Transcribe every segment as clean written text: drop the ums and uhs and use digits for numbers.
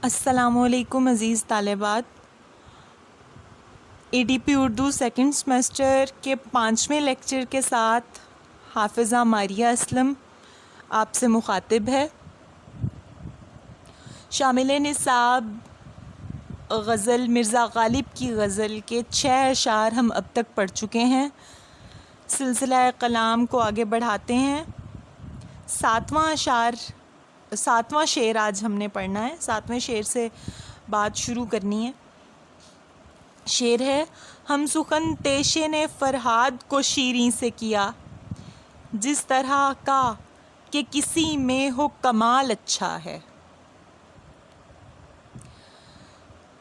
السلام علیکم عزیز طالبات. A D P Urdu second semester کے 5ویں لیکچر کے ساتھ حافظہ ماریہ اسلم آپ سے مخاطب ہے. شامل نصاب غزل مرزا غالب کی غزل کے 6 اشعار ہم اب تک پڑھ چکے ہیں. سلسلہ کلام کو آگے بڑھاتے ہیں. 7واں شعر آج ہم نے پڑھنا ہے. 7ویں شعر سے بات شروع کرنی ہے. شعر ہے: ہم سخن تیشے نے فرہاد کو شیریں سے کیا، جس طرح کا کہ کسی میں ہو کمال اچھا ہے.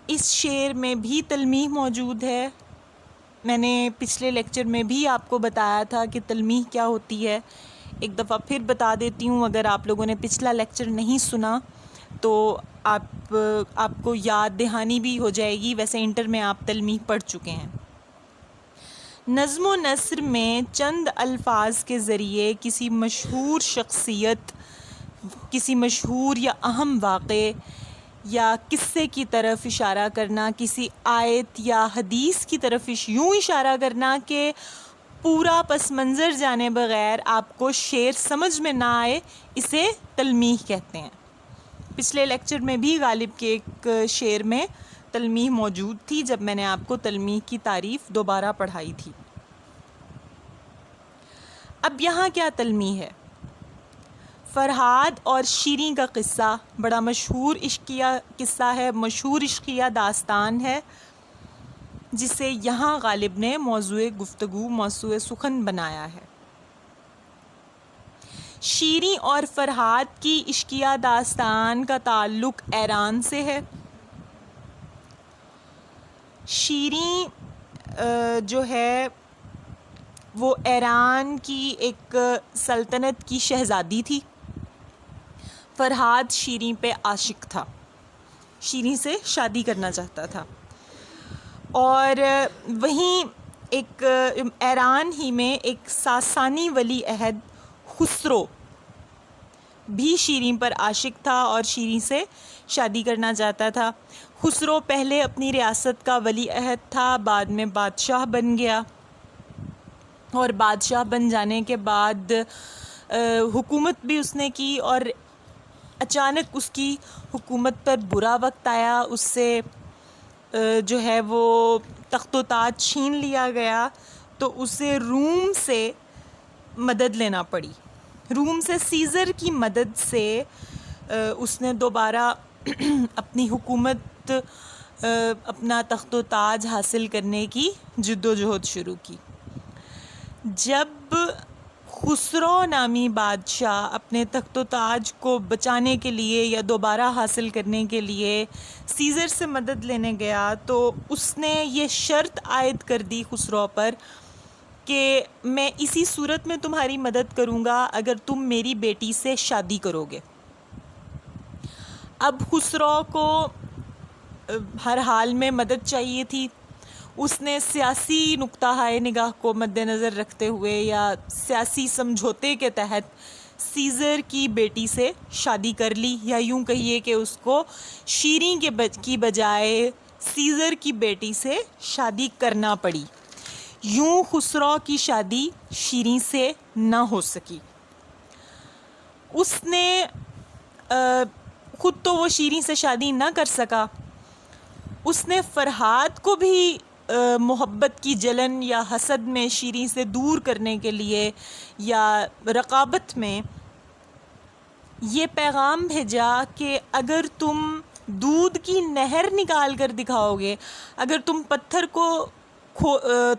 اس شعر میں بھی تلمیح موجود ہے. میں نے پچھلے لیکچر میں بھی آپ کو بتایا تھا کہ تلمیح کیا ہوتی ہے. ایک دفعہ پھر بتا دیتی ہوں، اگر آپ لوگوں نے پچھلا لیکچر نہیں سنا تو آپ کو یاد دہانی بھی ہو جائے گی. ویسے انٹر میں آپ تلمیح پڑھ چکے ہیں. نظم و نثر میں چند الفاظ کے ذریعے کسی مشہور شخصیت، کسی مشہور یا اہم واقعے یا قصے کی طرف اشارہ کرنا، کسی آیت یا حدیث کی طرف یوں اشارہ کرنا کہ پورا پس منظر جانے بغیر آپ کو شعر سمجھ میں نہ آئے، اسے تلمیح کہتے ہیں. پچھلے لیکچر میں بھی غالب کے ایک شعر میں تلمیح موجود تھی جب میں نے آپ کو تلمیح کی تعریف دوبارہ پڑھائی تھی. اب یہاں کیا تلمیح ہے؟ فرہاد اور شیریں کا قصہ بڑا مشہور عشقیہ قصہ ہے، مشہور عشقیہ داستان ہے، جسے یہاں غالب نے موضوع گفتگو، موضوع سخن بنایا ہے. شیریں اور فرہاد کی عشقیہ داستان کا تعلق ایران سے ہے. شیریں جو ہے وہ ایران کی ایک سلطنت کی شہزادی تھی. فرہاد شیریں پہ عاشق تھا، شیریں سے شادی کرنا چاہتا تھا. اور وہیں ایک ایران ہی میں ایک ساسانی ولی عہد خسرو بھی شیریں پر عاشق تھا اور شیریں سے شادی کرنا چاہتا تھا. خسرو پہلے اپنی ریاست کا ولی عہد تھا، بعد میں بادشاہ بن گیا، اور بادشاہ بن جانے کے بعد حکومت بھی اس نے کی، اور اچانک اس کی حکومت پر برا وقت آیا. اس سے جو ہے وہ تخت و تاج چھین لیا گیا، تو اسے روم سے مدد لینا پڑی. روم سے سیزر کی مدد سے اس نے دوبارہ اپنی حکومت، اپنا تخت و تاج حاصل کرنے کی جد و جہد شروع کی. جب خسرو نامی بادشاہ اپنے تخت و تاج کو بچانے کے لیے یا دوبارہ حاصل کرنے کے لیے سیزر سے مدد لینے گیا، تو اس نے یہ شرط عائد کر دی خسرو پر کہ میں اسی صورت میں تمہاری مدد کروں گا اگر تم میری بیٹی سے شادی کرو گے. اب خسرو کو ہر حال میں مدد چاہیے تھی. اس نے سیاسی نقطہ نگاہ کو مد نظر رکھتے ہوئے یا سیاسی سمجھوتے کے تحت سیزر کی بیٹی سے شادی کر لی، یا یوں کہیے کہ اس کو شیریں کی بجائے سیزر کی بیٹی سے شادی کرنا پڑی. یوں خسرو کی شادی شیریں سے نہ ہو سکی. اس نے خود تو وہ شیریں سے شادی نہ کر سکا، اس نے فرہاد کو بھی محبت کی جلن یا حسد میں شیریں سے دور کرنے کے لیے یا رقابت میں یہ پیغام بھیجا کہ اگر تم دودھ کی نہر نکال کر دکھاؤ گے، اگر تم پتھر کو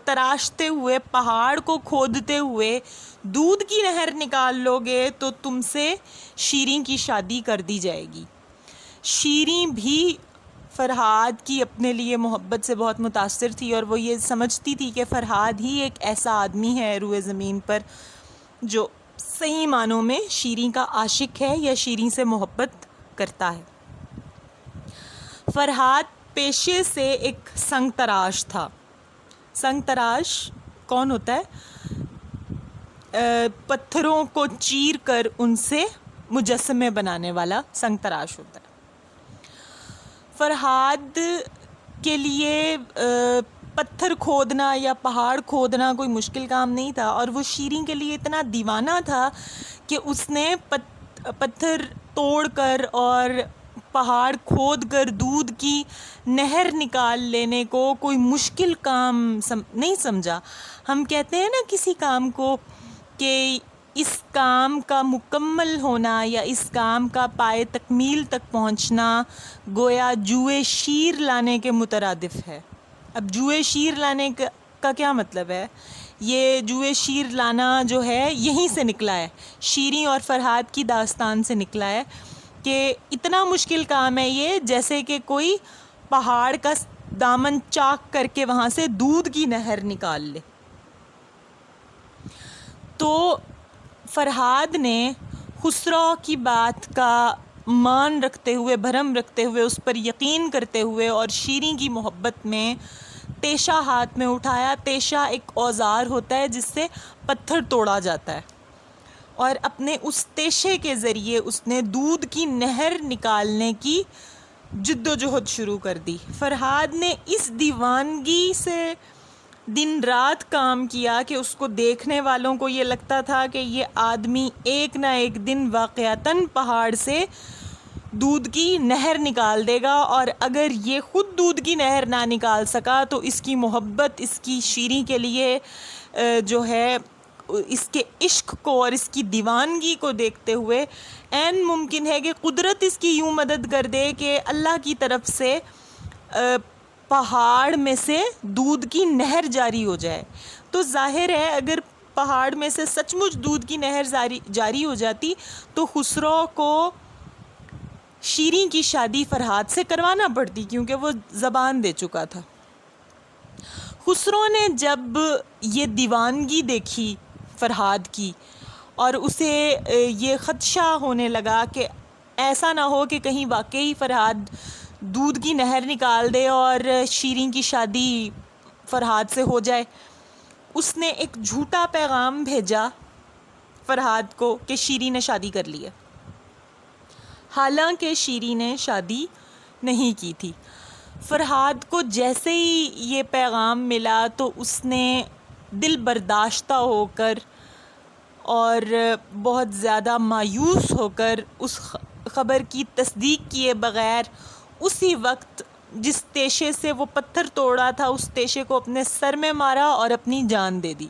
تراشتے ہوئے، پہاڑ کو کھودتے ہوئے دودھ کی نہر نکال لو گے تو تم سے شیریں کی شادی کر دی جائے گی. شیریں بھی فرہاد کی اپنے لیے محبت سے بہت متاثر تھی، اور وہ یہ سمجھتی تھی کہ فرہاد ہی ایک ایسا آدمی ہے روئے زمین پر جو صحیح معنوں میں شیریں کا عاشق ہے یا شیریں سے محبت کرتا ہے. فرہاد پیشے سے ایک سنگ تراش تھا. سنگ تراش کون ہوتا ہے؟ پتھروں کو چیر کر ان سے مجسمے بنانے والا سنگ تراش ہوتا ہے. فرحاد کے لیے پتھر کھودنا یا پہاڑ کھودنا کوئی مشکل کام نہیں تھا، اور وہ شیریں کے لیے اتنا دیوانہ تھا کہ اس نے پتھر توڑ کر اور پہاڑ کھود کر دودھ کی نہر نکال لینے کو کوئی مشکل کام نہیں سمجھا۔ ہم کہتے ہیں نا کسی کام کو کہ اس کام کا مکمل ہونا یا اس کام کا پائے تکمیل تک پہنچنا گویا جوئے شیر لانے کے مترادف ہے۔ اب جوئے شیر لانے کا کیا مطلب ہے؟ یہ جوئے شیر لانا جو ہے یہیں سے نکلا ہے، شیریں اور فرحاد کی داستان سے نکلا ہے کہ اتنا مشکل کام ہے یہ جیسے کہ کوئی پہاڑ کا دامن چاک کر کے وہاں سے دودھ کی نہر نکال لے۔ تو فرحاد نے خسرو کی بات کا مان رکھتے ہوئے، بھرم رکھتے ہوئے، اس پر یقین کرتے ہوئے اور شیریں کی محبت میں تیشہ ہاتھ میں اٹھایا۔ تیشہ ایک اوزار ہوتا ہے جس سے پتھر توڑا جاتا ہے، اور اپنے اس تیشے کے ذریعے اس نے دودھ کی نہر نکالنے کی جد و جہد شروع کر دی۔ فرحاد نے اس دیوانگی سے دن رات کام کیا کہ اس کو دیکھنے والوں کو یہ لگتا تھا کہ یہ آدمی ایک نہ ایک دن واقعتاً پہاڑ سے دودھ کی نہر نکال دے گا، اور اگر یہ خود دودھ کی نہر نہ نکال سکا تو اس کی محبت، اس کی شیریں کے لیے جو ہے اس کے عشق کو اور اس کی دیوانگی کو دیکھتے ہوئے عین ممکن ہے کہ قدرت اس کی یوں مدد کر دے کہ اللہ کی طرف سے پہاڑ میں سے دودھ کی نہر جاری ہو جائے۔ تو ظاہر ہے اگر پہاڑ میں سے سچ مچ دودھ کی نہر جاری ہو جاتی تو خسرو کو شیریں کی شادی فرحاد سے کروانا پڑتی، کیونکہ وہ زبان دے چکا تھا۔ خسرو نے جب یہ دیوانگی دیکھی فرحاد کی اور اسے یہ خدشہ ہونے لگا کہ ایسا نہ ہو کہ کہیں واقعی فرحاد دودھ کی نہر نکال دے اور شیریں کی شادی فرحاد سے ہو جائے، اس نے ایک جھوٹا پیغام بھیجا فرحاد کو کہ شیریں نے شادی کر لی ہے، حالانکہ شیریں نے شادی نہیں کی تھی۔ فرحاد کو جیسے ہی یہ پیغام ملا تو اس نے دل برداشتہ ہو کر اور بہت زیادہ مایوس ہو کر اس خبر کی تصدیق کیے بغیر اسی وقت جس تیشے سے وہ پتھر توڑا تھا اس تیشے کو اپنے سر میں مارا اور اپنی جان دے دی۔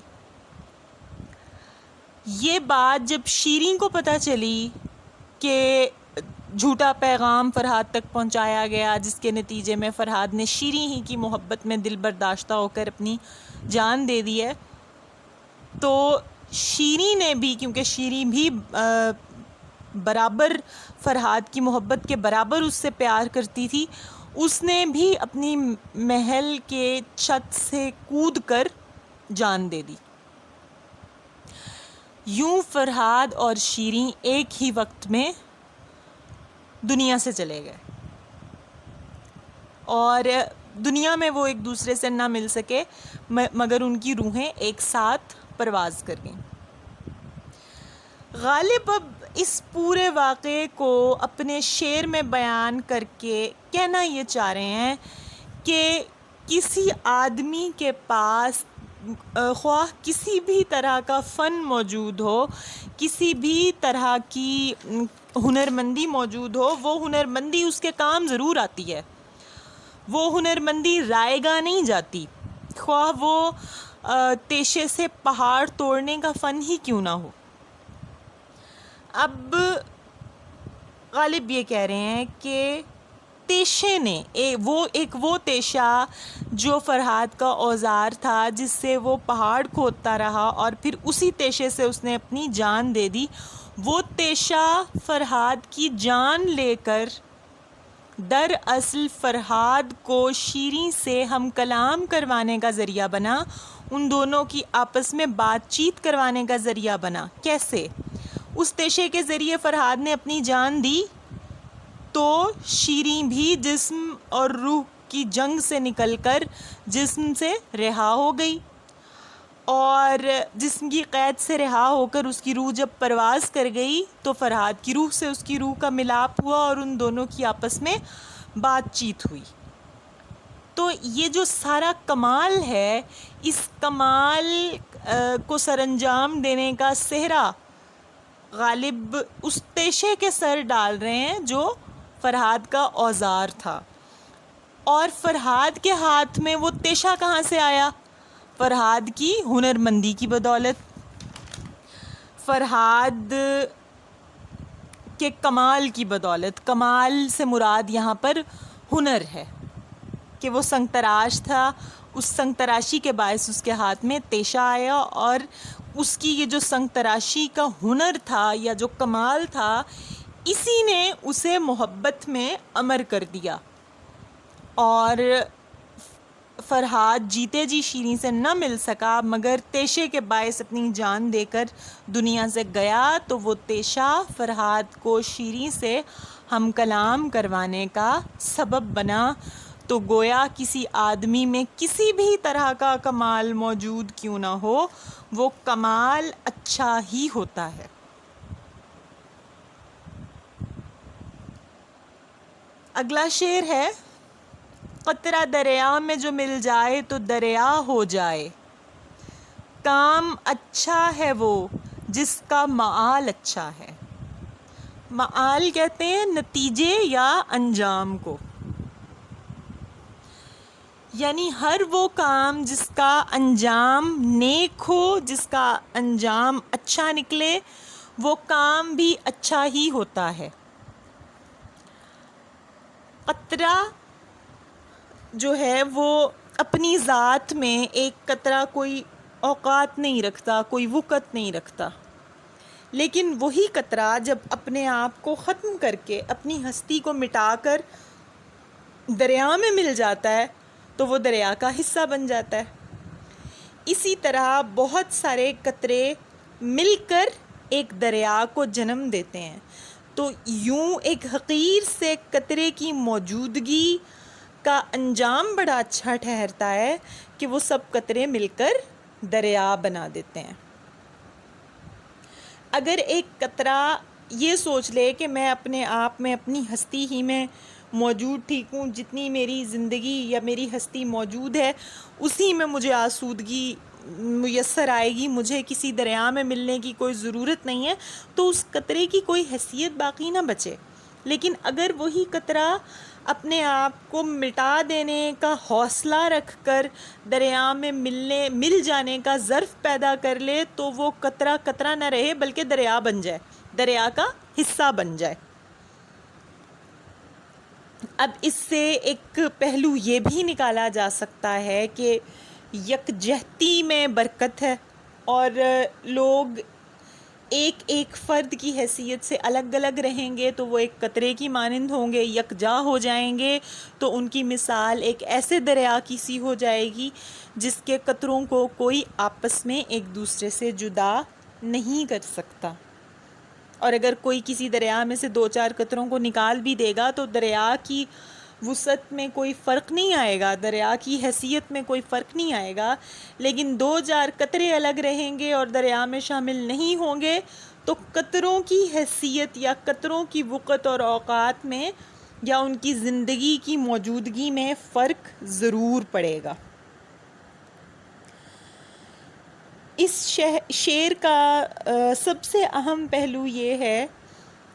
یہ بات جب شیریں کو پتہ چلی کہ جھوٹا پیغام فرحاد تک پہنچایا گیا جس کے نتیجے میں فرحاد نے شیریں ہی کی محبت میں دل برداشتہ ہو کر اپنی جان دے دی ہے، تو شیریں نے بھی، کیونکہ شیریں بھی برابر فرحاد کی محبت کے برابر اس سے پیار کرتی تھی، اس نے بھی اپنی محل کے چھت سے کود کر جان دے دی۔ یوں فرحاد اور شیریں ایک ہی وقت میں دنیا سے چلے گئے، اور دنیا میں وہ ایک دوسرے سے نہ مل سکے مگر ان کی روحیں ایک ساتھ پرواز کر گئیں۔ غالب اب اس پورے واقعے کو اپنے شعر میں بیان کر کے کہنا یہ چاہ رہے ہیں کہ کسی آدمی کے پاس خواہ کسی بھی طرح کا فن موجود ہو، کسی بھی طرح کی ہنرمندی موجود ہو، وہ ہنرمندی اس کے کام ضرور آتی ہے، وہ ہنرمندی رائے گاہ نہیں جاتی، خواہ وہ تیشے سے پہاڑ توڑنے کا فن ہی کیوں نہ ہو۔ اب غالب یہ کہہ رہے ہیں کہ تیشے نے وہ تیشہ جو فرحاد کا اوزار تھا جس سے وہ پہاڑ کھودتا رہا اور پھر اسی تیشے سے اس نے اپنی جان دے دی، وہ تیشہ فرحاد کی جان لے کر دراصل فرحاد کو شیریں سے ہم کلام کروانے کا ذریعہ بنا، ان دونوں کی آپس میں بات چیت کروانے کا ذریعہ بنا۔ کیسے؟ اس تیشے کے ذریعے فرحاد نے اپنی جان دی تو شیریں بھی جسم اور روح کی جنگ سے نکل کر جسم سے رہا ہو گئی، اور جسم کی قید سے رہا ہو کر اس کی روح جب پرواز کر گئی تو فرحاد کی روح سے اس کی روح کا ملاپ ہوا اور ان دونوں کی آپس میں بات چیت ہوئی. تو یہ جو سارا کمال ہے، اس کمال کو سر انجام دینے کا صحرا غالب اس تیشے کے سر ڈال رہے ہیں جو فرہاد کا اوزار تھا. اور فرہاد کے ہاتھ میں وہ تیشہ کہاں سے آیا؟ فرہاد کی ہنرمندی کی بدولت. فرہاد کے کمال کی بدولت. کمال سے مراد یہاں پر ہنر ہے کہ وہ سنگ تراش تھا، اس سنگ تراشی کے باعث اس کے ہاتھ میں تیشہ آیا، اور اس کی یہ جو سنگ تراشی کا ہنر تھا یا جو کمال تھا، اسی نے اسے محبت میں امر کر دیا. اور فرہاد جیتے جی شیریں سے نہ مل سکا، مگر تیشے کے باعث اپنی جان دے کر دنیا سے گیا. تو وہ تیشہ فرہاد کو شیریں سے ہم کلام کروانے کا سبب بنا. تو گویا کسی آدمی میں کسی بھی طرح کا کمال موجود کیوں نہ ہو، وہ کمال اچھا ہی ہوتا ہے. اگلا شعر ہے: قطرہ دریا میں جو مل جائے تو دریا ہو جائے. کام اچھا ہے وہ جس کا مآل اچھا ہے. مآل کہتے ہیں نتیجے یا انجام کو، یعنی ہر وہ کام جس کا انجام نیک ہو، جس کا انجام اچھا نکلے، وہ کام بھی اچھا ہی ہوتا ہے. قطرہ جو ہے وہ اپنی ذات میں ایک قطرہ کوئی اوقات نہیں رکھتا، کوئی وقت نہیں رکھتا، لیکن وہی قطرہ جب اپنے آپ کو ختم کر کے، اپنی ہستی کو مٹا کر دریا میں مل جاتا ہے تو وہ دریا کا حصہ بن جاتا ہے. اسی طرح بہت سارے قطرے مل کر ایک دریا کو جنم دیتے ہیں. تو یوں ایک حقیر سے قطرے کی موجودگی کا انجام بڑا اچھا ٹھہرتا ہے کہ وہ سب قطرے مل کر دریا بنا دیتے ہیں. اگر ایک قطرہ یہ سوچ لے کہ میں اپنے آپ میں، اپنی ہستی ہی میں موجود ٹھیک ہوں، جتنی میری زندگی یا میری ہستی موجود ہے اسی میں مجھے آسودگی میسر آئے گی، مجھے کسی دریا میں ملنے کی کوئی ضرورت نہیں ہے، تو اس قطرے کی کوئی حیثیت باقی نہ بچے. لیکن اگر وہی قطرہ اپنے آپ کو مٹا دینے کا حوصلہ رکھ کر دریا میں مل جانے کا ظرف پیدا کر لے، تو وہ قطرہ قطرہ نہ رہے بلکہ دریا بن جائے، دریا کا حصہ بن جائے. اب اس سے ایک پہلو یہ بھی نکالا جا سکتا ہے کہ یکجہتی میں برکت ہے، اور لوگ ایک ایک فرد کی حیثیت سے الگ الگ رہیں گے تو وہ ایک قطرے کی مانند ہوں گے، یکجا ہو جائیں گے تو ان کی مثال ایک ایسے دریا کی سی ہو جائے گی جس کے قطروں کو کوئی آپس میں ایک دوسرے سے جدا نہیں کر سکتا. اور اگر کوئی کسی دریا میں سے 2-4 قطروں کو نکال بھی دے گا تو دریا کی وسعت میں کوئی فرق نہیں آئے گا، دریا کی حیثیت میں کوئی فرق نہیں آئے گا. لیکن 2-4 قطرے الگ رہیں گے اور دریا میں شامل نہیں ہوں گے تو قطروں کی حیثیت یا قطروں کی وقت اور اوقات میں یا ان کی زندگی کی موجودگی میں فرق ضرور پڑے گا. اس شعر کا سب سے اہم پہلو یہ ہے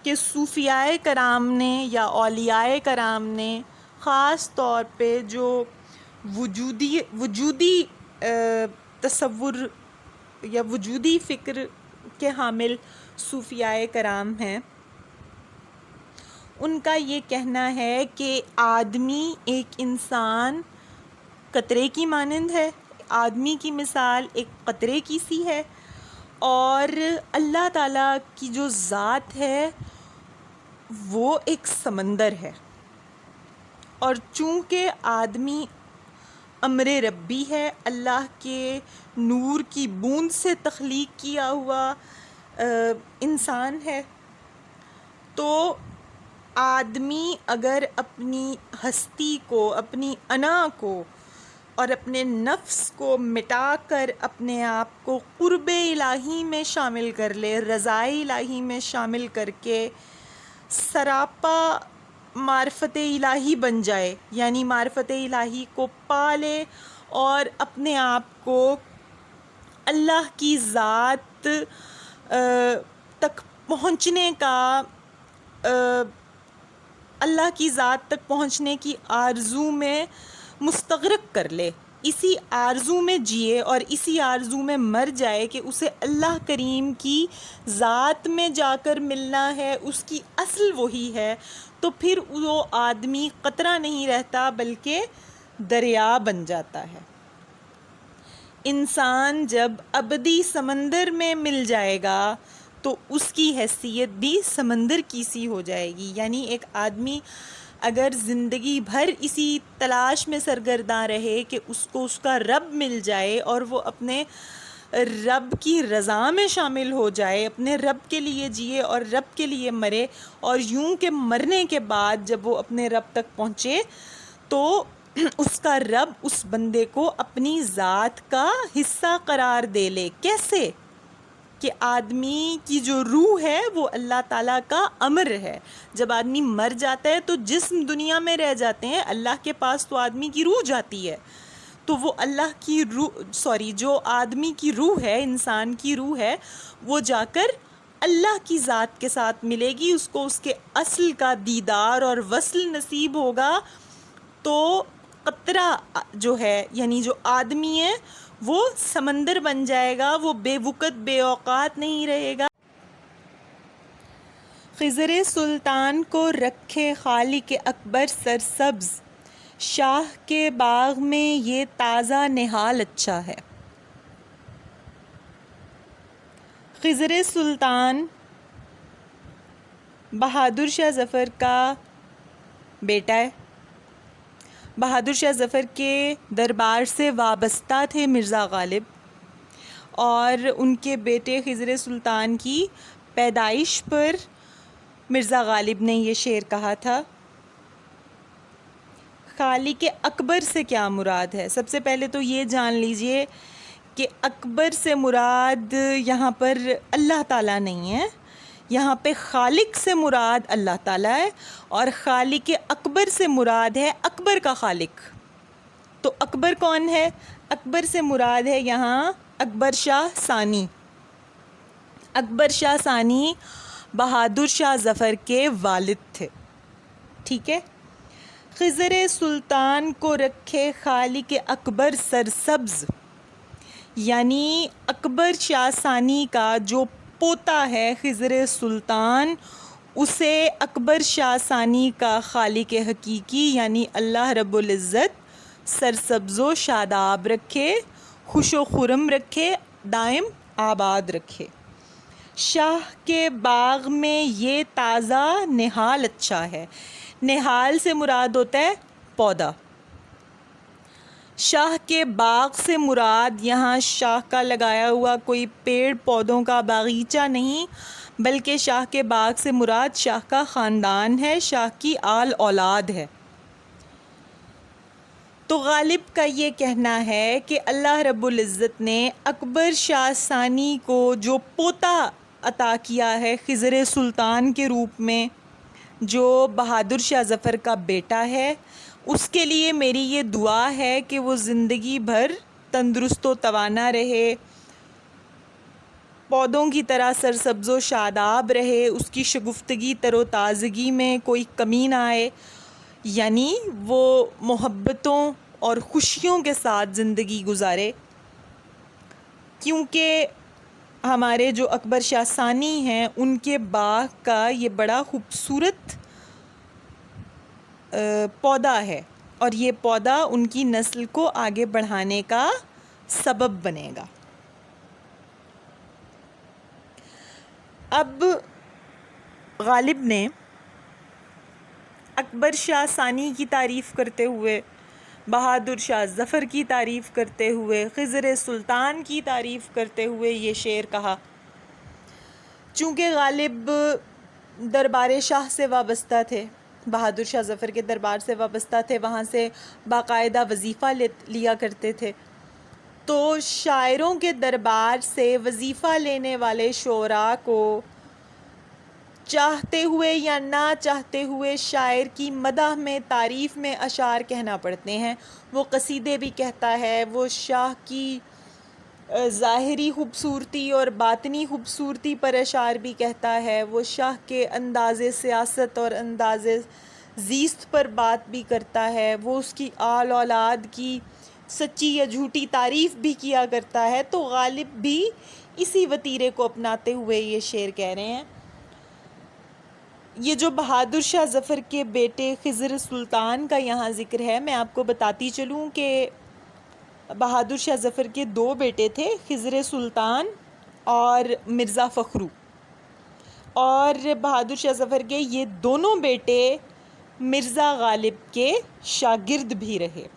کہ صوفیاء کرام نے یا اولیاء کرام نے خاص طور پہ جو وجودی تصور یا وجودی فکر کے حامل صوفیاء کرام ہیں، ان کا یہ کہنا ہے کہ آدمی ایک انسان قطرے کی مانند ہے، آدمی کی مثال ایک قطرے کی سی ہے، اور اللہ تعالیٰ کی جو ذات ہے وہ ایک سمندر ہے. اور چونکہ آدمی امر ربی ہے، اللہ کے نور کی بوند سے تخلیق کیا ہوا انسان ہے، تو آدمی اگر اپنی ہستی کو، اپنی انا کو اور اپنے نفس کو مٹا کر اپنے آپ کو قرب الہی میں شامل کر لے، رضائے الہی میں شامل کر کے سراپا معرفت الہی بن جائے، یعنی معرفت الہی کو پالے اور اپنے آپ کو اللہ کی ذات تک پہنچنے کا اللہ کی ذات تک پہنچنے کی آرزو میں مستغرق کر لے، اسی آرزو میں جیے اور اسی آرزو میں مر جائے کہ اسے اللہ کریم کی ذات میں جا کر ملنا ہے، اس کی اصل وہی ہے، تو پھر وہ آدمی قطرہ نہیں رہتا بلکہ دریا بن جاتا ہے۔ انسان جب ابدی سمندر میں مل جائے گا تو اس کی حیثیت بھی سمندر کی سی ہو جائے گی، یعنی ایک آدمی اگر زندگی بھر اسی تلاش میں سرگرداں رہے کہ اس کو اس کا رب مل جائے اور وہ اپنے رب کی رضا میں شامل ہو جائے، اپنے رب کے لیے جیے اور رب کے لیے مرے، اور یوں کہ مرنے کے بعد جب وہ اپنے رب تک پہنچے تو اس کا رب اس بندے کو اپنی ذات کا حصہ قرار دے لے۔ کیسے؟ کہ آدمی کی جو روح ہے وہ اللہ تعالیٰ کا امر ہے۔ جب آدمی مر جاتا ہے تو جسم دنیا میں رہ جاتے ہیں، اللہ کے پاس تو آدمی کی روح جاتی ہے، تو وہ اللہ کی روح جو آدمی کی روح ہے، انسان کی روح ہے، وہ جا کر اللہ کی ذات کے ساتھ ملے گی، اس کو اس کے اصل کا دیدار اور وصل نصیب ہوگا، تو قطرہ جو ہے یعنی جو آدمی ہے وہ سمندر بن جائے گا، وہ بے وقت بے اوقات نہیں رہے گا۔ خضر سلطان کو رکھے خالق اکبر سرسبز، شاہ کے باغ میں یہ تازہ نہال اچھا ہے۔ خضر سلطان بہادر شاہ ظفر کا بیٹا ہے۔ بہادر شاہ ظفر کے دربار سے وابستہ تھے مرزا غالب، اور ان کے بیٹے خضر سلطان کی پیدائش پر مرزا غالب نے یہ شعر کہا تھا۔ خالق اکبر سے کیا مراد ہے؟ سب سے پہلے تو یہ جان لیجئے کہ اکبر سے مراد یہاں پر اللہ تعالیٰ نہیں ہے، یہاں پہ خالق سے مراد اللہ تعالیٰ ہے، اور خالق اکبر سے مراد ہے اکبر کا خالق۔ تو اکبر کون ہے؟ اکبر سے مراد ہے یہاں اکبر شاہ ثانی۔ اکبر شاہ ثانی بہادر شاہ ظفر کے والد تھے، ٹھیک ہے۔ خضر سلطان کو رکھے خالق اکبر سرسبز، یعنی اکبر شاہ ثانی کا جو پوتا ہے خضر سلطان، اسے اکبر شاہ ثانی کا خالق حقیقی یعنی اللہ رب العزت سرسبز و شاداب رکھے، خوش و خرم رکھے، دائم آباد رکھے۔ شاہ کے باغ میں یہ تازہ نہال اچھا ہے۔ نہال سے مراد ہوتا ہے پودا۔ شاہ کے باغ سے مراد یہاں شاہ کا لگایا ہوا کوئی پیڑ پودوں کا باغیچہ نہیں، بلکہ شاہ کے باغ سے مراد شاہ کا خاندان ہے، شاہ کی آل اولاد ہے۔ تو غالب کا یہ کہنا ہے کہ اللہ رب العزت نے اکبر شاہ ثانی کو جو پوتا عطا کیا ہے خضر سلطان کے روپ میں، جو بہادر شاہ ظفر کا بیٹا ہے، اس کے لیے میری یہ دعا ہے کہ وہ زندگی بھر تندرست و توانا رہے، پودوں کی طرح سرسبز و شاداب رہے، اس کی شگفتگی تر و تازگی میں کوئی کمی نہ آئے، یعنی وہ محبتوں اور خوشیوں کے ساتھ زندگی گزارے، کیونکہ ہمارے جو اکبر شاہ ثانی ہیں ان کے باغ کا یہ بڑا خوبصورت پودا ہے، اور یہ پودا ان کی نسل کو آگے بڑھانے کا سبب بنے گا۔ اب غالب نے اکبر شاہ ثانی کی تعریف کرتے ہوئے، بہادر شاہ ظفر کی تعریف کرتے ہوئے، خضر سلطان کی تعریف کرتے ہوئے یہ شعر کہا۔ چونکہ غالب دربار شاہ سے وابستہ تھے، بہادر شاہ ظفر کے دربار سے وابستہ تھے، وہاں سے باقاعدہ وظیفہ لیا کرتے تھے، تو شاعروں کے دربار سے وظیفہ لینے والے شعراء کو چاہتے ہوئے یا نہ چاہتے ہوئے شاعر کی مدح میں، تعریف میں اشعار کہنا پڑتے ہیں۔ وہ قصیدے بھی کہتا ہے، وہ شاہ کی ظاہری خوبصورتی اور باطنی خوبصورتی پر اشعار بھی کہتا ہے، وہ شاہ کے انداز سیاست اور انداز زیست پر بات بھی کرتا ہے، وہ اس کی آل اولاد کی سچی یا جھوٹی تعریف بھی کیا کرتا ہے۔ تو غالب بھی اسی وتیرے کو اپناتے ہوئے یہ شعر کہہ رہے ہیں۔ یہ جو بہادر شاہ ظفر کے بیٹے خضر سلطان کا یہاں ذکر ہے، میں آپ کو بتاتی چلوں کہ بہادر شاہ ظفر کے 2 بیٹے تھے، خضر سلطان اور مرزا فخرو، اور بہادر شاہ ظفر کے یہ دونوں بیٹے مرزا غالب کے شاگرد بھی رہے۔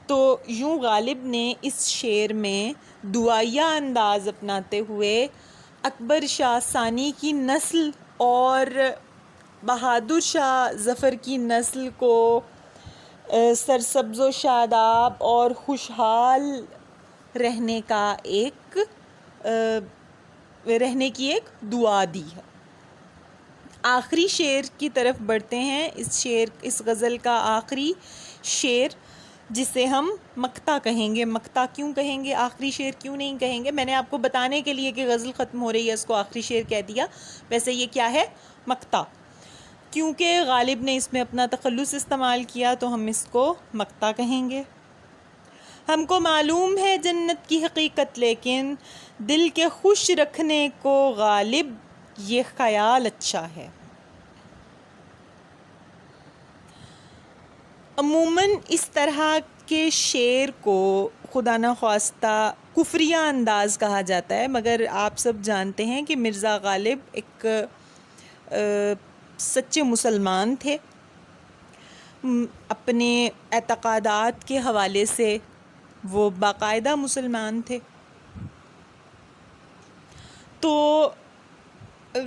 تو یوں غالب نے اس شعر میں دعائیہ انداز اپناتے ہوئے اکبر شاہ ثانی کی نسل اور بہادر شاہ ظفر کی نسل کو سرسبز و شاداب اور خوشحال رہنے کی ایک دعا دی ہے۔ آخری شعر کی طرف بڑھتے ہیں۔ اس غزل کا آخری شعر جسے ہم مقطع کہیں گے۔ مقطع کیوں کہیں گے، آخری شعر کیوں نہیں کہیں گے؟ میں نے آپ کو بتانے کے لیے کہ غزل ختم ہو رہی ہے اس کو آخری شعر کہہ دیا، ویسے یہ کیا ہے؟ مقطع۔ کیونکہ غالب نے اس میں اپنا تخلص استعمال کیا تو ہم اس کو مقطع کہیں گے۔ ہم کو معلوم ہے جنت کی حقیقت، لیکن دل کے خوش رکھنے کو غالب یہ خیال اچھا ہے۔ عموماً اس طرح کے شعر کو خدا نخواستہ کفریہ انداز کہا جاتا ہے، مگر آپ سب جانتے ہیں کہ مرزا غالب ایک سچے مسلمان تھے۔ اپنے اعتقادات کے حوالے سے وہ باقاعدہ مسلمان تھے۔ تو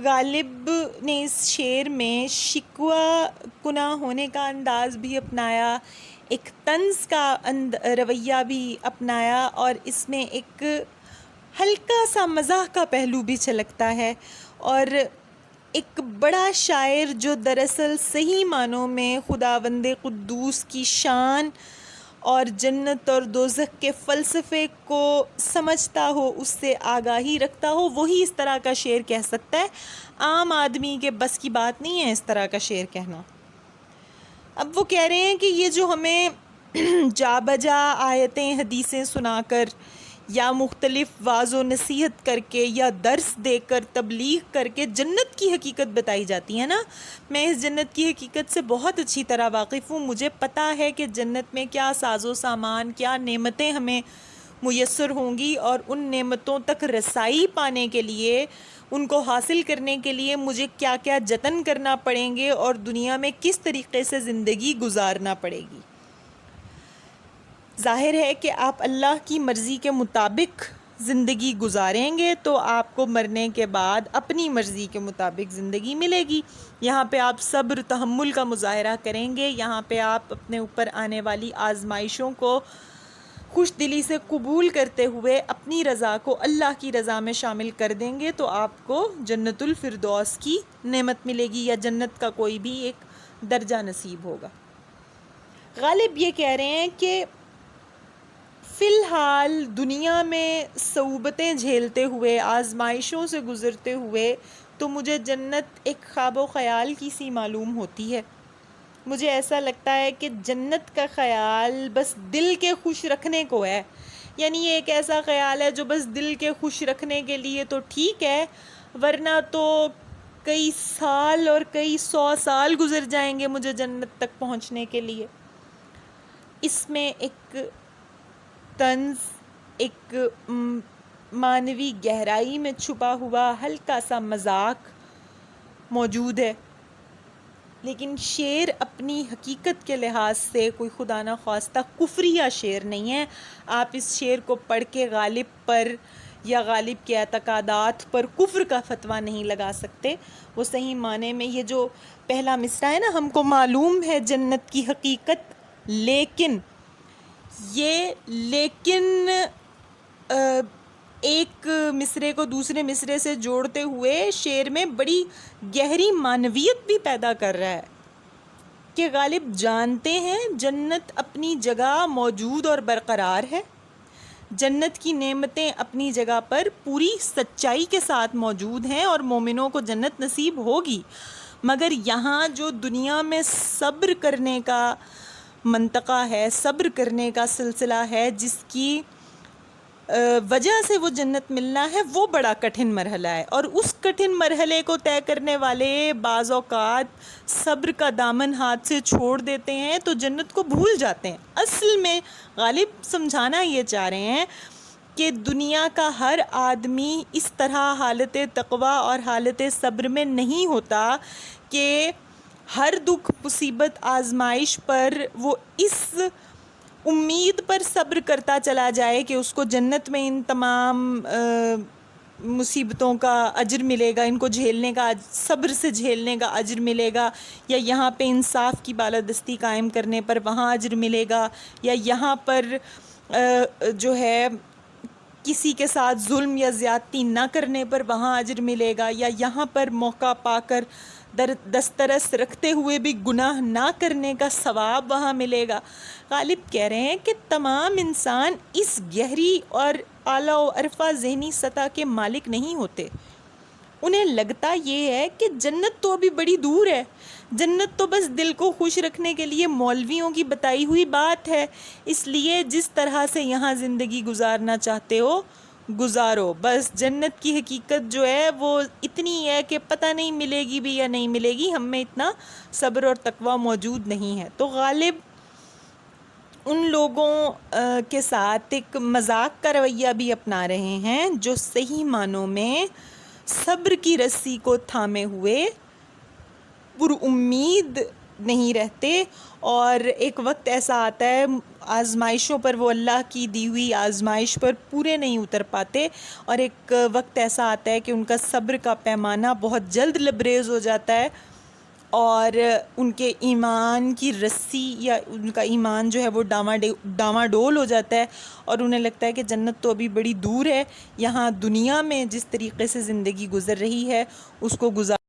غالب نے اس شعر میں شکوہ کناں ہونے کا انداز بھی اپنایا، ایک طنز کا رویہ بھی اپنایا، اور اس میں ایک ہلکا سا مزاح کا پہلو بھی چھلکتا ہے۔ اور ایک بڑا شاعر جو دراصل صحیح معنوں میں خداوند قدوس کی شان اور جنت اور دوزخ کے فلسفے کو سمجھتا ہو، اس سے آگاہی رکھتا ہو، وہی اس طرح کا شعر کہہ سکتا ہے۔ عام آدمی کے بس کی بات نہیں ہے اس طرح کا شعر کہنا۔ اب وہ کہہ رہے ہیں کہ یہ جو ہمیں جا بجا آیتیں حدیثیں سنا کر یا مختلف واعظ و نصیحت کر کے یا درس دے کر تبلیغ کر کے جنت کی حقیقت بتائی جاتی ہے نا، میں اس جنت کی حقیقت سے بہت اچھی طرح واقف ہوں۔ مجھے پتہ ہے کہ جنت میں کیا ساز و سامان، کیا نعمتیں ہمیں میسر ہوں گی، اور ان نعمتوں تک رسائی پانے کے لیے، ان کو حاصل کرنے کے لیے مجھے کیا کیا جتن کرنا پڑیں گے، اور دنیا میں کس طریقے سے زندگی گزارنا پڑے گی۔ ظاہر ہے کہ آپ اللہ کی مرضی کے مطابق زندگی گزاریں گے تو آپ کو مرنے کے بعد اپنی مرضی کے مطابق زندگی ملے گی۔ یہاں پہ آپ صبر تحمل کا مظاہرہ کریں گے، یہاں پہ آپ اپنے اوپر آنے والی آزمائشوں کو خوش دلی سے قبول کرتے ہوئے اپنی رضا کو اللہ کی رضا میں شامل کر دیں گے تو آپ کو جنت الفردوس کی نعمت ملے گی، یا جنت کا کوئی بھی ایک درجہ نصیب ہوگا۔ غالب یہ کہہ رہے ہیں کہ فی الحال دنیا میں صعوبتیں جھیلتے ہوئے، آزمائشوں سے گزرتے ہوئے تو مجھے جنت ایک خواب و خیال کی سی معلوم ہوتی ہے۔ مجھے ایسا لگتا ہے کہ جنت کا خیال بس دل کے خوش رکھنے کو ہے، یعنی یہ ایک ایسا خیال ہے جو بس دل کے خوش رکھنے کے لیے تو ٹھیک ہے، ورنہ تو کئی سال اور کئی 100 سال گزر جائیں گے مجھے جنت تک پہنچنے کے لیے۔ اس میں ایک طنز، ایک معنوی گہرائی میں چھپا ہوا ہلکا سا مذاق موجود ہے، لیکن شعر اپنی حقیقت کے لحاظ سے کوئی خدا نخواستہ کفریہ شعر نہیں ہے۔ آپ اس شعر کو پڑھ کے غالب پر یا غالب کے اعتقادات پر کفر کا فتویٰ نہیں لگا سکتے۔ وہ صحیح معنی میں یہ جو پہلا مصرع ہے نا، ہم کو معلوم ہے جنت کی حقیقت، لیکن یہ ایک مصرے کو دوسرے مصرے سے جوڑتے ہوئے شعر میں بڑی گہری معنویت بھی پیدا کر رہا ہے کہ غالب جانتے ہیں جنت اپنی جگہ موجود اور برقرار ہے، جنت کی نعمتیں اپنی جگہ پر پوری سچائی کے ساتھ موجود ہیں اور مومنوں کو جنت نصیب ہوگی، مگر یہاں جو دنیا میں صبر کرنے کا منطقہ ہے، صبر کرنے کا سلسلہ ہے، جس کی وجہ سے وہ جنت ملنا ہے، وہ بڑا کٹھن مرحلہ ہے، اور اس کٹھن مرحلے کو طے کرنے والے بعض اوقات صبر کا دامن ہاتھ سے چھوڑ دیتے ہیں تو جنت کو بھول جاتے ہیں۔ اصل میں غالب سمجھانا یہ چاہ رہے ہیں کہ دنیا کا ہر آدمی اس طرح حالت تقویٰ اور حالت صبر میں نہیں ہوتا کہ ہر دکھ مصیبت آزمائش پر وہ اس امید پر صبر کرتا چلا جائے کہ اس کو جنت میں ان تمام مصیبتوں کا اجر ملے گا، ان کو جھیلنے کا، صبر سے جھیلنے کا اجر ملے گا، یا یہاں پہ انصاف کی بالادستی قائم کرنے پر وہاں اجر ملے گا، یا یہاں پر جو ہے کسی کے ساتھ ظلم یا زیادتی نہ کرنے پر وہاں اجر ملے گا، یا یہاں پر موقع پا کر دسترس رکھتے ہوئے بھی گناہ نہ کرنے کا ثواب وہاں ملے گا۔ غالب کہہ رہے ہیں کہ تمام انسان اس گہری اور اعلیٰ و عرفہ ذہنی سطح کے مالک نہیں ہوتے۔ انہیں لگتا یہ ہے کہ جنت تو ابھی بڑی دور ہے، جنت تو بس دل کو خوش رکھنے کے لیے مولویوں کی بتائی ہوئی بات ہے، اس لیے جس طرح سے یہاں زندگی گزارنا چاہتے ہو گزارو، بس جنت کی حقیقت جو ہے وہ اتنی ہے کہ پتہ نہیں ملے گی بھی یا نہیں ملے گی، ہم میں اتنا صبر اور تقویٰ موجود نہیں ہے۔ تو غالب ان لوگوں کے ساتھ ایک مذاق کا رویہ بھی اپنا رہے ہیں جو صحیح معنوں میں صبر کی رسی کو تھامے ہوئے پر امید نہیں رہتے، اور ایک وقت ایسا آتا ہے آزمائشوں پر وہ اللہ کی دی ہوئی آزمائش پر پورے نہیں اتر پاتے، اور ایک وقت ایسا آتا ہے کہ ان کا صبر کا پیمانہ بہت جلد لبریز ہو جاتا ہے، اور ان کے ایمان کی رسی یا ان کا ایمان جو ہے وہ ڈاواں ڈول ہو جاتا ہے، اور انہیں لگتا ہے کہ جنت تو ابھی بڑی دور ہے، یہاں دنیا میں جس طریقے سے زندگی گزر رہی ہے اس کو گزار